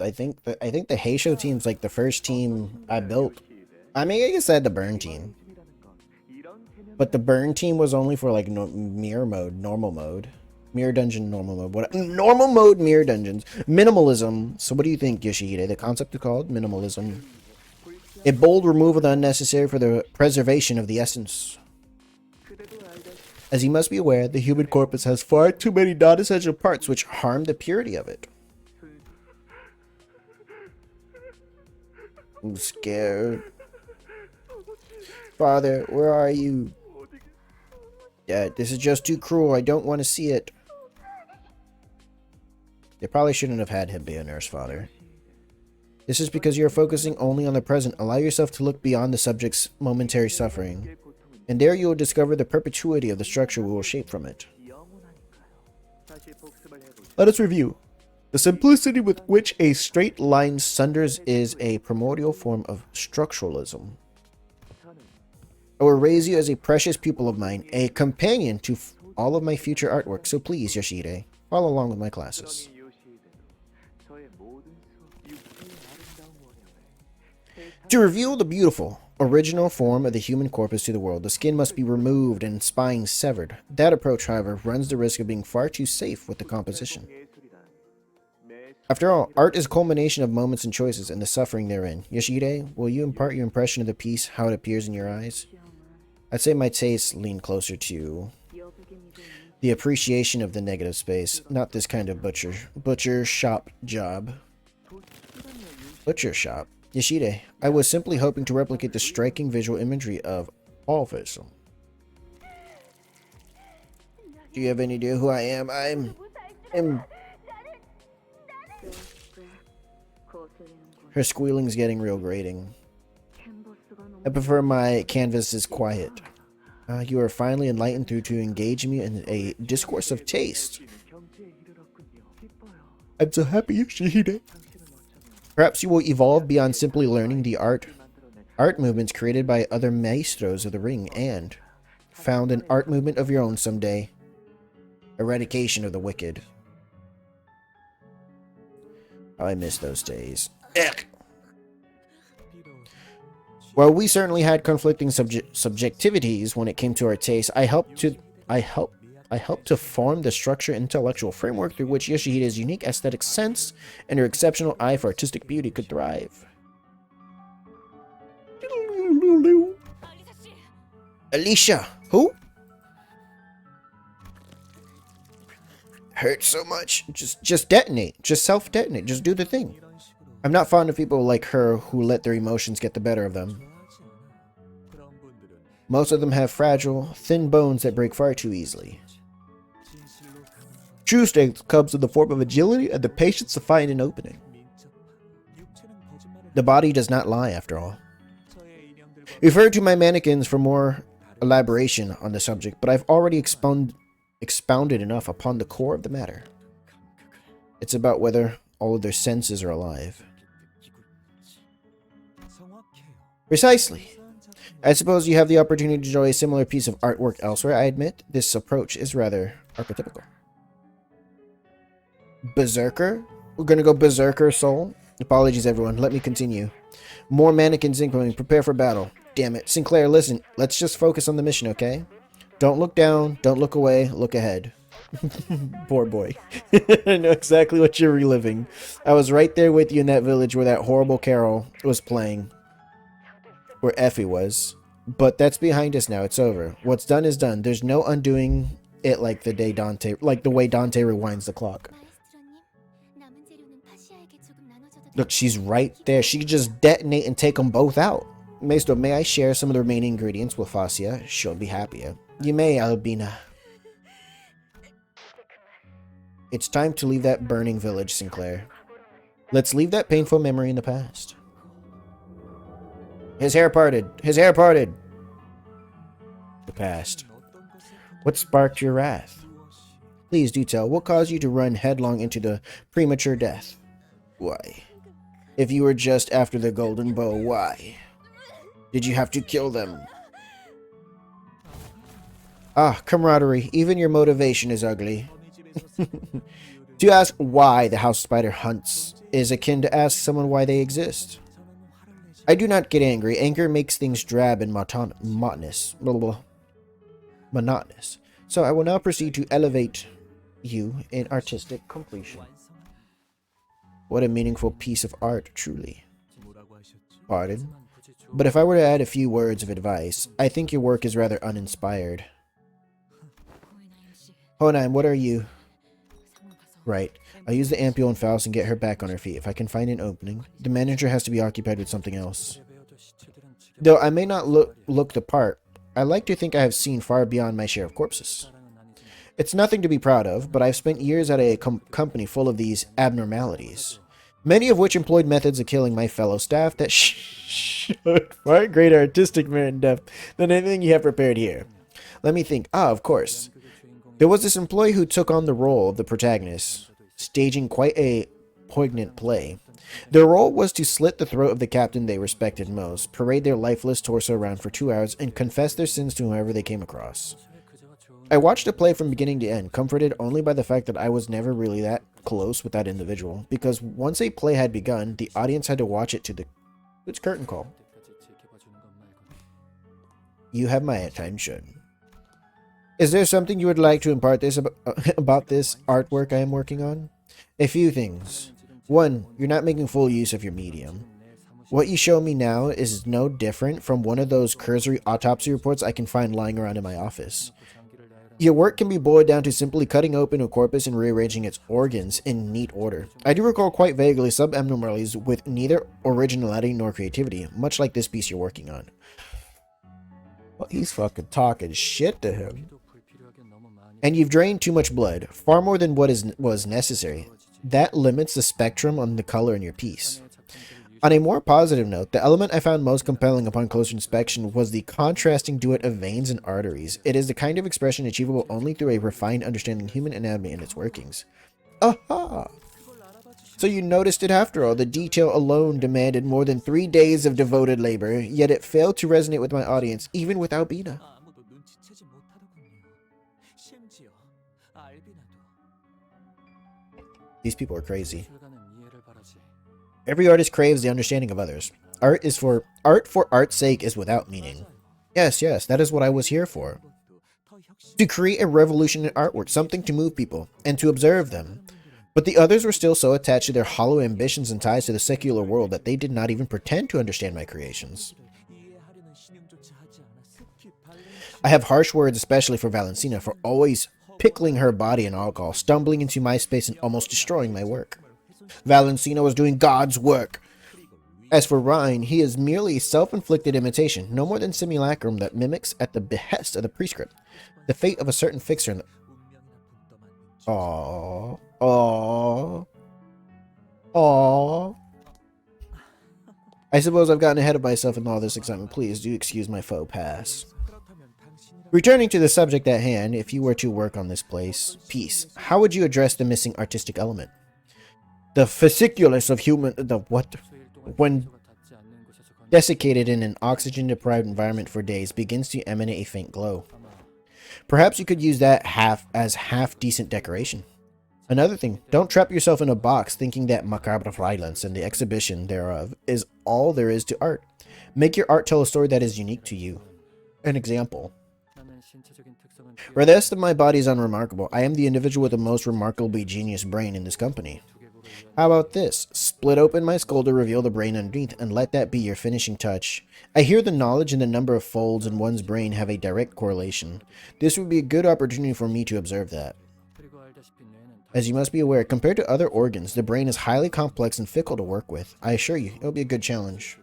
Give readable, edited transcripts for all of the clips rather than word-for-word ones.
I think the heyo team's like the first team I built. I mean, I guess I had the burn team. But the burn team was only for like mirror mode, normal mode. Mirror dungeon, normal mode. What normal mode, mirror dungeons. Minimalism. So what do you think, Yoshihide? The concept is called minimalism. A bold removal of the unnecessary for the preservation of the essence. As you must be aware, the human corpus has far too many non-essential parts which harm the purity of it. I'm scared. Father, where are you? Dad, this is just too cruel. I don't want to see it. They probably shouldn't have had him be a nurse, Father. This is because you're focusing only on the present. Allow yourself to look beyond the subject's momentary suffering. And there you will discover the perpetuity of the structure we will shape from it. Let us review. The simplicity with which a straight line sunders is a primordial form of structuralism. I will raise you as a precious pupil of mine, a companion to all of my future artwork, so please, Yoshihide, follow along with my classes. To reveal the beautiful, original form of the human corpus to the world, the skin must be removed and spine severed. That approach, however, runs the risk of being far too safe with the composition. After all, art is a culmination of moments and choices and the suffering therein. Yoshihide, will you impart your impression of the piece, how it appears in your eyes? I'd say my tastes lean closer to the appreciation of the negative space, not this kind of butcher shop job. Butcher shop. Yoshihide, I was simply hoping to replicate the striking visual imagery of all vessel. Do you have any idea who I am? Her squealing's getting real grating. I prefer my canvases quiet. You are finally enlightened through to engage me in a discourse of taste. I'm so happy, Yoshihide. Perhaps you will evolve beyond simply learning the art movements created by other maestros of the ring and found an art movement of your own someday. Eradication of the wicked. Oh, I miss those days. Ugh. While we certainly had conflicting subjectivities when it came to our taste, I helped to form the structure intellectual framework through which Yoshihide's unique aesthetic sense and her exceptional eye for artistic beauty could thrive. Alicia, who? Hurts so much. Just detonate. Just self-detonate. Just do the thing. I'm not fond of people like her who let their emotions get the better of them. Most of them have fragile, thin bones that break far too easily. True strength comes in the form of agility and the patience to find an opening. The body does not lie, after all. Refer to my mannequins for more elaboration on the subject, but I've already expounded enough upon the core of the matter. It's about whether all of their senses are alive. Precisely. I suppose you have the opportunity to enjoy a similar piece of artwork elsewhere. I admit, this approach is rather archetypical. Berserker? We're gonna go Berserker Soul? Apologies, everyone. Let me continue. More mannequins incoming. Prepare for battle. Damn it. Sinclair, listen. Let's just focus on the mission, okay? Don't look down. Don't look away. Look ahead. Poor boy. I know exactly what you're reliving. I was right there with you in that village where that horrible carol was playing. Where Effie was. But that's behind us now. It's over. What's done is done. There's no undoing it like the way Dante rewinds the clock. Look, she's right there. She could just detonate and take them both out. Maestro, may I share some of the remaining ingredients with Fascia? She'll be happier. You may, Albina. It's time to leave that burning village, Sinclair. Let's leave that painful memory in the past. His hair parted. His hair parted. The past. What sparked your wrath? Please do tell. What caused you to run headlong into the premature death? Why? If you were just after the golden bow, why? Did you have to kill them? Ah, camaraderie. Even your motivation is ugly. To ask why the house spider hunts is akin to ask someone why they exist. I do not get angry. Anger makes things drab and monotonous. Blah, blah, blah. Monotonous. So I will now proceed to elevate you in artistic completion. What a meaningful piece of art, truly. Pardon? But if I were to add a few words of advice, I think your work is rather uninspired. Honan, what are you? Right. I'll use the ampule and Faust and get her back on her feet if I can find an opening. The manager has to be occupied with something else. Though I may not look the part, I like to think I have seen far beyond my share of corpses. It's nothing to be proud of, but I've spent years at a company full of these abnormalities, many of which employed methods of killing my fellow staff that showed far greater artistic merit and depth than anything you have prepared here. Let me think. Ah, of course. There was this employee who took on the role of the protagonist, staging quite a poignant play. Their role was to slit the throat of the captain they respected most, parade their lifeless torso around for 2 hours, and confess their sins to whoever they came across. I watched the play from beginning to end, comforted only by the fact that I was never really that close with that individual, because once a play had begun, the audience had to watch it to its curtain call. You have my attention. Is there something you would like to impart about this artwork I am working on? A few things. 1. You're not making full use of your medium. What you show me now is no different from one of those cursory autopsy reports I can find lying around in my office. Your work can be boiled down to simply cutting open a corpus and rearranging its organs in neat order. I do recall quite vaguely some abnormalities with neither originality nor creativity, much like this piece you're working on. Well, he's fucking talking shit to him. And you've drained too much blood, far more than what was necessary. That limits the spectrum on the color in your piece. On a more positive note, the element I found most compelling upon closer inspection was the contrasting duet of veins and arteries. It is the kind of expression achievable only through a refined understanding of human anatomy and its workings. Aha! So you noticed it after all. The detail alone demanded more than 3 days of devoted labor, yet it failed to resonate with my audience, even without Bina. These people are crazy. Every artist craves the understanding of others. Art for art's sake is without meaning. Yes, that is what I was here for. To create a revolution in artwork, something to move people, and to observe them. But the others were still so attached to their hollow ambitions and ties to the secular world that they did not even pretend to understand my creations. I have harsh words especially for Valentina for always pickling her body in alcohol, stumbling into my space and almost destroying my work. Valentina was doing God's work. As for Rhine, he is merely self-inflicted imitation, no more than simulacrum that mimics at the behest of the prescript the fate of a certain fixer in the... Aww. I suppose I've gotten ahead of myself in all this excitement. Please do excuse my faux pas. Returning to the subject at hand, if you were to work on this piece, how would you address the missing artistic element? The fasciculus of human... When desiccated in an oxygen-deprived environment for days, begins to emanate a faint glow. Perhaps you could use that as half-decent decoration. Another thing, don't trap yourself in a box thinking that macabre violence and the exhibition thereof is all there is to art. Make your art tell a story that is unique to you. An example. Where the rest of my body is unremarkable, I am the individual with the most remarkably genius brain in this company. How about this? Split open my skull to reveal the brain underneath and let that be your finishing touch. I hear the knowledge and the number of folds in one's brain have a direct correlation. This would be a good opportunity for me to observe that. As you must be aware, compared to other organs, the brain is highly complex and fickle to work with. I assure you, it'll be a good challenge.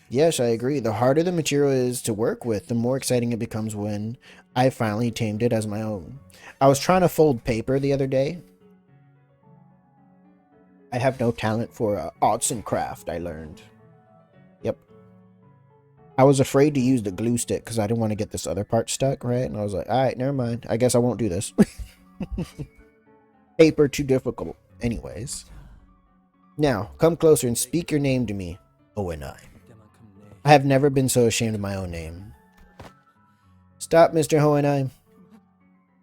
Yes, I agree. The harder the material is to work with, the more exciting it becomes when I finally tamed it as my own. I was trying to fold paper the other day. I have no talent for arts and craft, I learned. Yep. I was afraid to use the glue stick because I didn't want to get this other part stuck, right? And I was like, alright, never mind. I guess I won't do this. Paper too difficult. Anyways. Now, come closer and speak your name to me. Owenai. I have never been so ashamed of my own name. Stop, Mr. Hohenheim.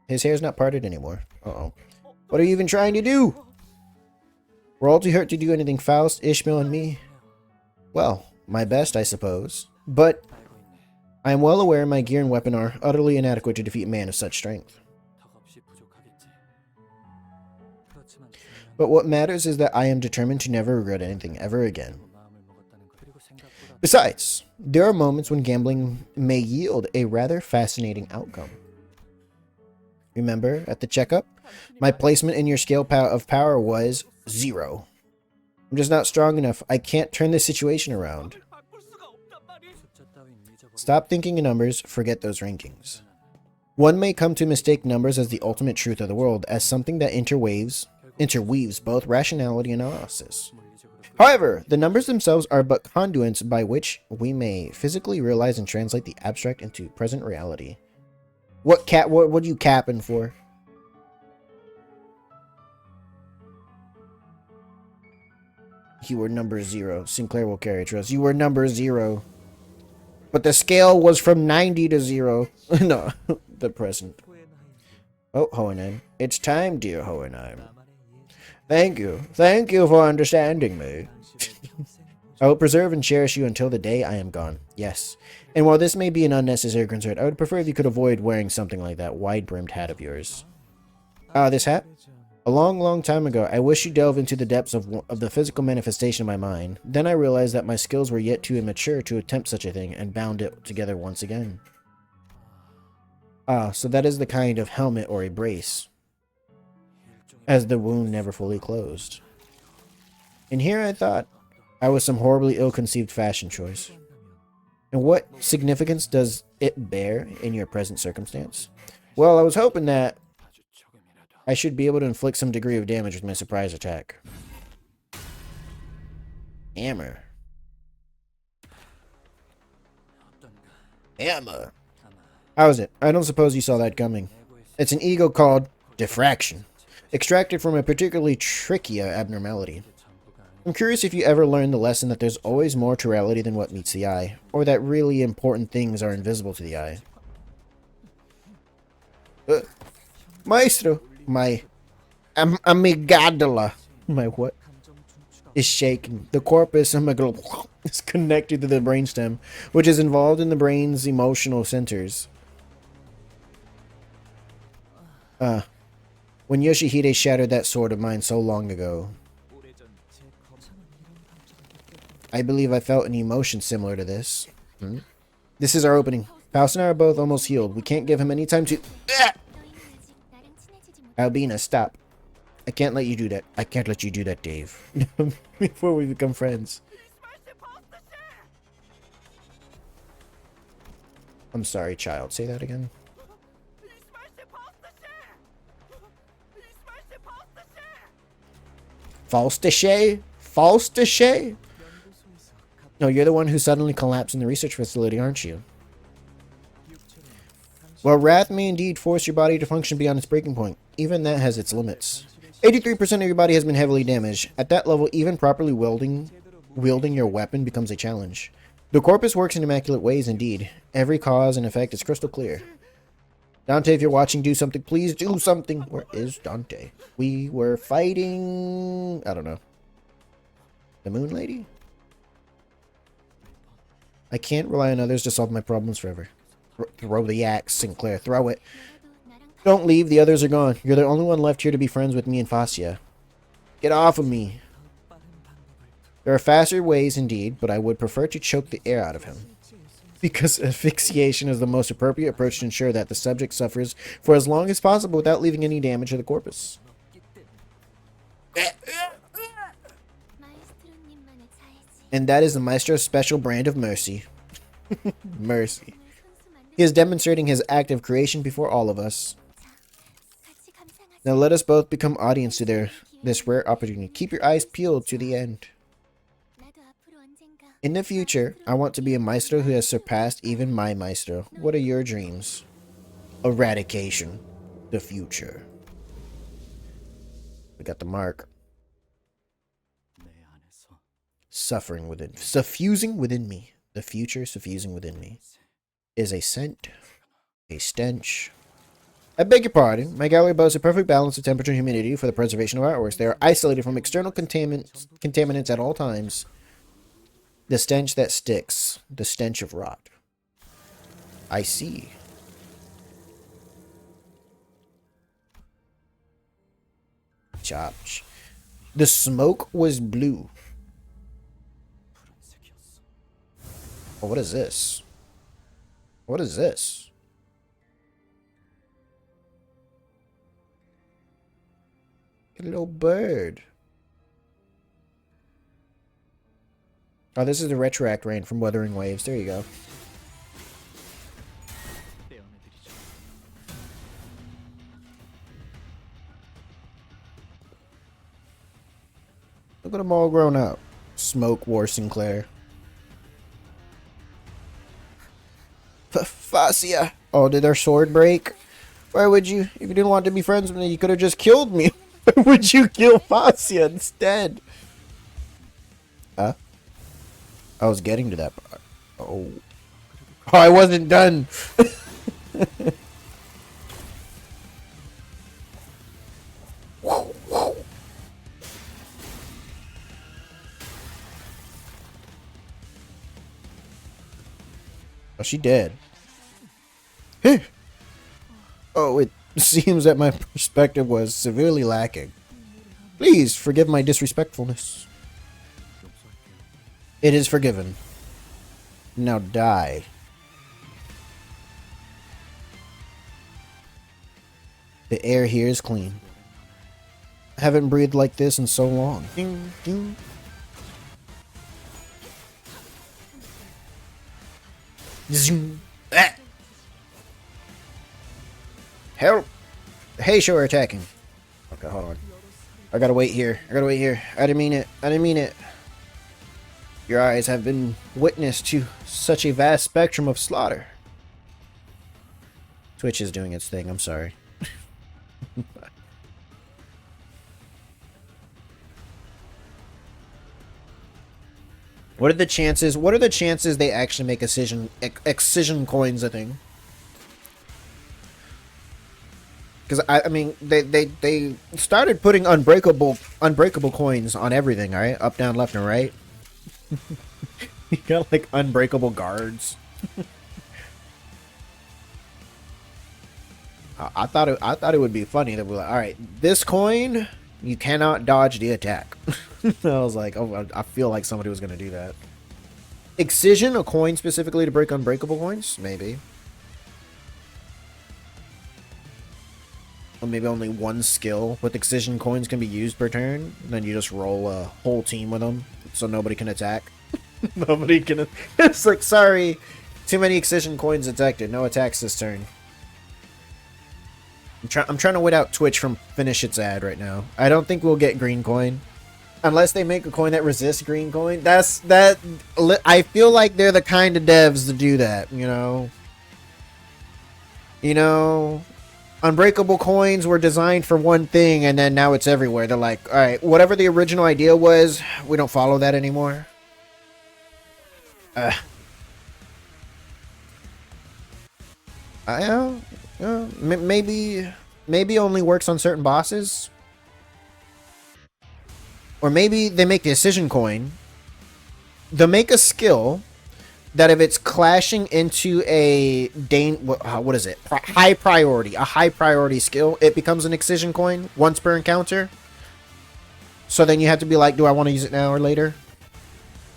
His hair's not parted anymore. Uh-oh. What are you even trying to do? We're all too hurt to do anything, Faust, Ishmael, and me. Well, my best, I suppose. But I am well aware my gear and weapon are utterly inadequate to defeat a man of such strength. But what matters is that I am determined to never regret anything ever again. Besides, there are moments when gambling may yield a rather fascinating outcome. Remember, at the checkup, my placement in your scale of power was 0. I'm just not strong enough. I can't turn this situation around. Stop thinking in numbers, forget those rankings. One may come to mistake numbers as the ultimate truth of the world, as something that interweaves both rationality and analysis. However, the numbers themselves are but conduits by which we may physically realize and translate the abstract into present reality. What are you capping for? You were number 0. Sinclair will carry trust. You were number 0. But the scale was from 90 to 0. No, the present. Oh, Hohenheim. It's time, dear Hohenheim. Thank you. Thank you for understanding me. I will preserve and cherish you until the day I am gone. Yes. And while this may be an unnecessary concern, I would prefer if you could avoid wearing something like that wide-brimmed hat of yours. This hat? A long, long time ago, I wished to delve into the depths of the physical manifestation of my mind. Then I realized that my skills were yet too immature to attempt such a thing, and bound it together once again. So that is the kind of helmet or a brace, as the wound never fully closed. And here I thought I was some horribly ill-conceived fashion choice. And what significance does it bear in your present circumstance? Well, I was hoping that I should be able to inflict some degree of damage with my surprise attack. Hammer. Hammer. How is it? I don't suppose you saw that coming. It's an ego called diffraction, extracted from a particularly tricky abnormality. I'm curious if you ever learned the lesson that there's always more to reality than what meets the eye, or that really important things are invisible to the eye. Maestro, my amygdala, my what? Is shaking. The corpus amygdala is connected to the brainstem, which is involved in the brain's emotional centers. When Yoshihide shattered that sword of mine so long ago, I believe I felt an emotion similar to this. This is our opening. Faust and I are both almost healed. We can't give him any time to... Albina, stop. I can't let you do that. I can't let you do that, Dave. Before we become friends. I'm sorry, child. Say that again. Falstache? Falstache? No, you're the one who suddenly collapsed in the research facility, aren't you? Well, wrath may indeed force your body to function beyond its breaking point. Even that has its limits. 83% of your body has been heavily damaged. At that level, even properly wielding your weapon becomes a challenge. The corpus works in immaculate ways indeed. Every cause and effect is crystal clear. Dante, if you're watching, do something. Please do something. Where is Dante? We were fighting... I don't know. The Moon Lady? I can't rely on others to solve my problems forever. Throw the axe, Sinclair. Throw it. Don't leave. The others are gone. You're the only one left here to be friends with me and Fascia. Get off of me. There are faster ways indeed, but I would prefer to choke the air out of him. Because asphyxiation is the most appropriate approach to ensure that the subject suffers for as long as possible without leaving any damage to the corpus. And that is the Maestro's special brand of mercy. Mercy. He is demonstrating his act of creation before all of us. Now let us both become audience to this rare opportunity. Keep your eyes peeled to the end. In the future, I want to be a Maestro who has surpassed even my Maestro. What are your dreams? Eradication. The future. We got the mark. Suffering within. Suffusing within me. The future suffusing within me is a scent A stench. I beg your pardon. My gallery boasts a perfect balance of temperature and humidity for the preservation of artworks. They are isolated from external contaminants at all times. The stench that sticks. The stench of rot. I see. Chop. The smoke was blue. Oh, what is this? What is this? A little bird. Oh, this is the retroact rain from Wuthering Waves. There you go. Look at them all grown up. Smoke War Sinclair. Fascia. Oh, did their sword break? Why would you? If you didn't want to be friends with me, you could have just killed me. Why would you kill Fascia instead? Huh? I was getting to that part. Oh. Oh, I wasn't done. Oh, she dead. Oh, it seems that my perspective was severely lacking. Please forgive my disrespectfulness. It is forgiven. Now die. The air here is clean. I haven't breathed like this in so long. Ding, ding. Zoom. Ah. Help! Hey, show are attacking. Okay, hold on. I gotta wait here. I didn't mean it. I didn't mean it. Your eyes have been witness to such a vast spectrum of slaughter. Twitch is doing its thing. I'm sorry. What are the chances? What are the chances they actually make excision coins a thing? Because I mean, they started putting unbreakable coins on everything. All right, up, down, left, and right. You got like unbreakable guards. I thought it would be funny that we're like, all right, this coin you cannot dodge the attack. I was like, oh, I feel like somebody was gonna do that. Excision, a coin specifically to break unbreakable coins, maybe. Or maybe only one skill with excision coins can be used per turn. And then you just roll a whole team with them, so nobody can attack. Nobody can. It's like, sorry, too many excision coins detected. No attacks this turn. I'm trying to wait out Twitch from finish its ad right now. I don't think we'll get green coin. Unless they make a coin that resists green coin. I feel like they're the kind of devs to do that, you know? You know? Unbreakable coins were designed for one thing, and then now it's everywhere. They're like, alright, whatever the original idea was, we don't follow that anymore. Maybe only works on certain bosses. Or maybe they make the decision coin. They'll make a skill that if it's clashing into a what is it? High priority. A high priority skill, it becomes an excision coin once per encounter. So then you have to be like, do I want to use it now or later?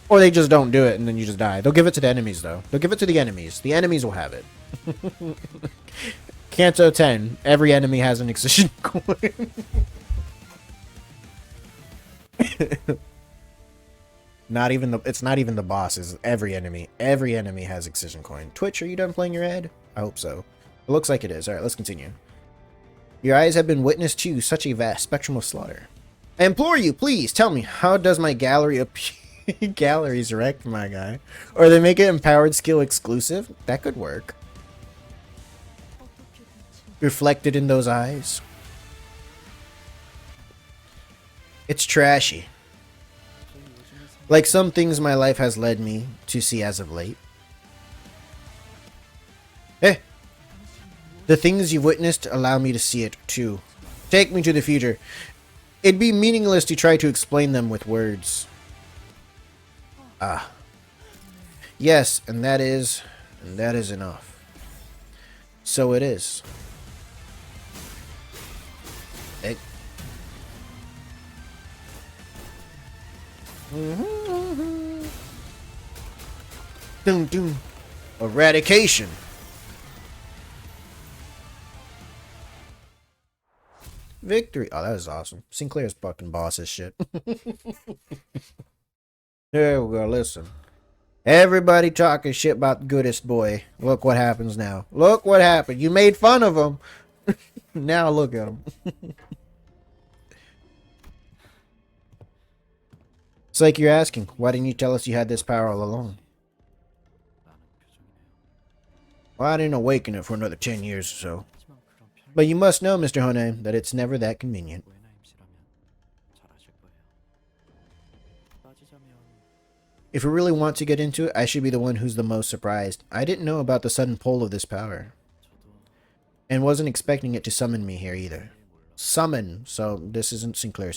Or they just don't do it and then you just die. They'll give it to the enemies though. They'll give it to the enemies. The enemies will have it. Canto 10. Every enemy has an excision coin. It's not even the bosses. Every enemy has excision coin. Twitch, are you done playing your ad? I hope so. It looks like it is. All right, let's continue. Your eyes have been witness to such a vast spectrum of slaughter. I implore you, please tell me, how does my gallery appear? Galleries wrecked, my guy. Or they make it empowered skill exclusive? That could work. Reflected in those eyes. It's trashy. Like some things my life has led me to see as of late. Eh! The things you've witnessed allow me to see it, too. Take me to the future. It'd be meaningless to try to explain them with words. Ah. Yes, and that is enough. So it is. It. Doom, doom. Eradication. Victory. Oh, that was awesome. Sinclair's fucking boss as shit. There we go. Listen. Everybody talking shit about the goodest boy. Look what happens now. Look what happened. You made fun of him. Now look at him. It's like you're asking, why didn't you tell us you had this power all along? Well, I didn't awaken it for another 10 years or so. But you must know, Mr. Hone, that it's never that convenient. If we really want to get into it, I should be the one who's the most surprised. I didn't know about the sudden pull of this power. And wasn't expecting it to summon me here either. Summon. So this isn't Sinclair,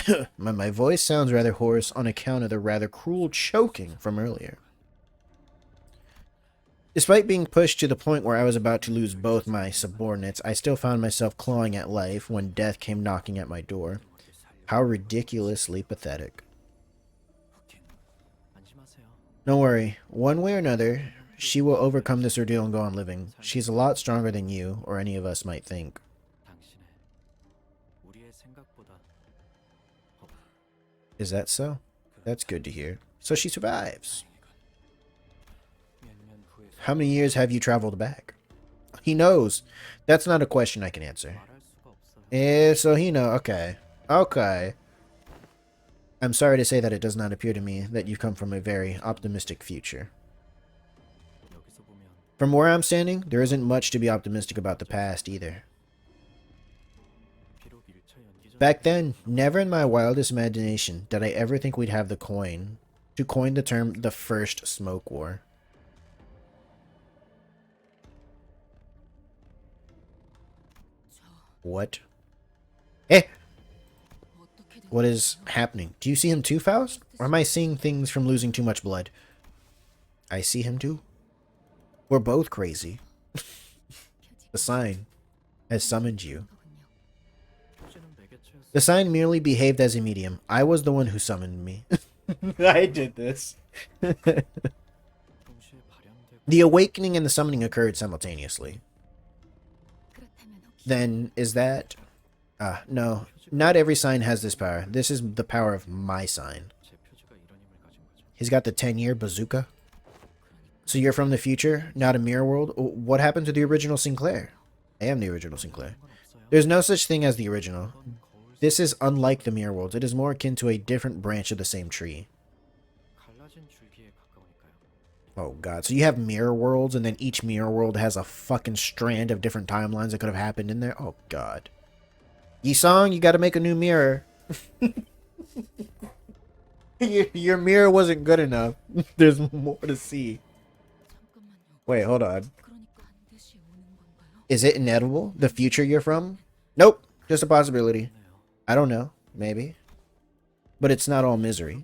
right? My voice sounds rather hoarse on account of the rather cruel choking from earlier. Despite being pushed to the point where I was about to lose both my subordinates, I still found myself clawing at life when death came knocking at my door. How ridiculously pathetic. Don't worry, one way or another, she will overcome this ordeal and go on living. She's a lot stronger than you, or any of us might think. Is that so? That's good to hear. So she survives. How many years have you traveled back? He knows. That's not a question I can answer. So he know. Okay. Okay. I'm sorry to say that it does not appear to me that you come from a very optimistic future. From where I'm standing, there isn't much to be optimistic about the past either. Back then, never in my wildest imagination did I ever think we'd have the coin to coin the term the First Smoke War. What? Eh! What is happening? Do you see him too, Faust? Or am I seeing things from losing too much blood? I see him too. We're both crazy. The sign has summoned you. The sign merely behaved as a medium. I was the one who summoned me. I did this. The awakening and the summoning occurred simultaneously. Then, is that... no. Not every sign has this power. This is the power of my sign. He's got the 10-year bazooka. So you're from the future, not a mirror world? What happened to the original Sinclair? I am the original Sinclair. There's no such thing as the original. This is unlike the mirror worlds. It is more akin to a different branch of the same tree. Oh god, so you have mirror worlds, and then each mirror world has a fucking strand of different timelines that could have happened in there? Oh god. Yi-song, you gotta make a new mirror. Your mirror wasn't good enough. There's more to see. Wait, hold on. Is it inevitable? The future you're from? Nope. Just a possibility. I don't know. Maybe. But it's not all misery.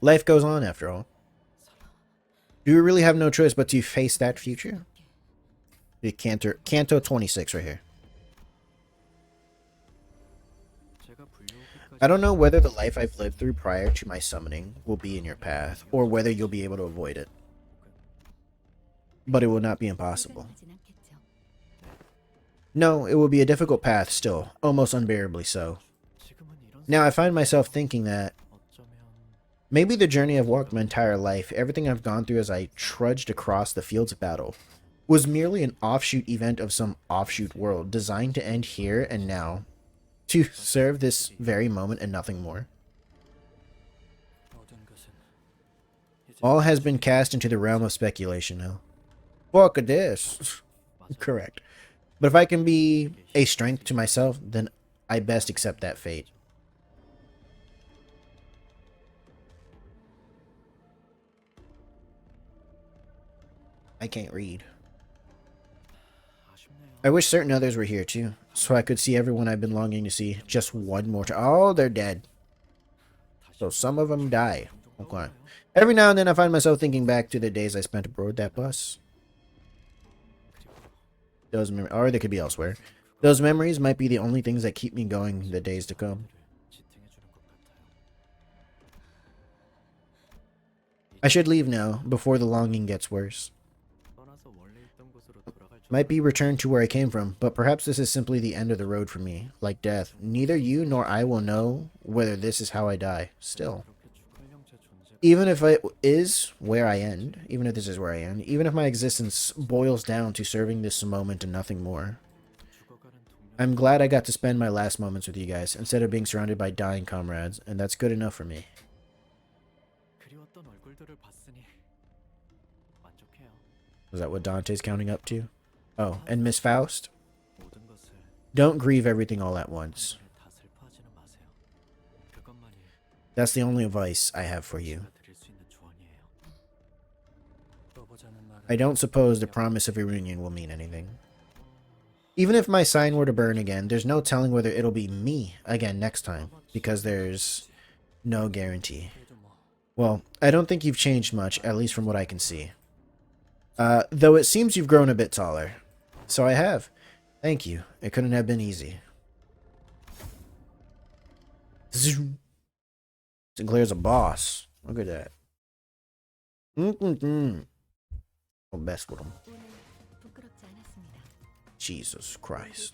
Life goes on, after all. Do we really have no choice but to face that future? The Canto 26 right here. I don't know whether the life I've lived through prior to my summoning will be in your path, or whether you'll be able to avoid it. But it will not be impossible. No, it will be a difficult path still, almost unbearably so. Now I find myself thinking that maybe the journey I've walked my entire life, everything I've gone through as I trudged across the fields of battle, was merely an offshoot event of some offshoot world designed to end here and now, to serve this very moment and nothing more. All has been cast into the realm of speculation now. Fuck this. Correct. But if I can be a strength to myself, then I best accept that fate. I can't read. I wish certain others were here too, so I could see everyone I've been longing to see just one more time. Oh, they're dead. So some of them die. Okay. Every now and then I find myself thinking back to the days I spent aboard that bus. Or they could be elsewhere. Those memories might be the only things that keep me going the days to come. I should leave now, before the longing gets worse. Might be returned to where I came from, but perhaps this is simply the end of the road for me. Like death, neither you nor I will know whether this is how I die. Still. Even if it is where I end, even if this is where I end, even if my existence boils down to serving this moment and nothing more, I'm glad I got to spend my last moments with you guys, instead of being surrounded by dying comrades, and that's good enough for me. Is that what Dante's counting up to? Oh, and Miss Faust? Don't grieve everything all at once. That's the only advice I have for you. I don't suppose the promise of a reunion will mean anything. Even if my sign were to burn again, there's no telling whether it'll be me again next time, because there's no guarantee. Well, I don't think you've changed much, at least from what I can see. Though it seems you've grown a bit taller. So I have. Thank you. It couldn't have been easy. Sinclair's a boss. Look at that. I'll mess with him. Jesus Christ.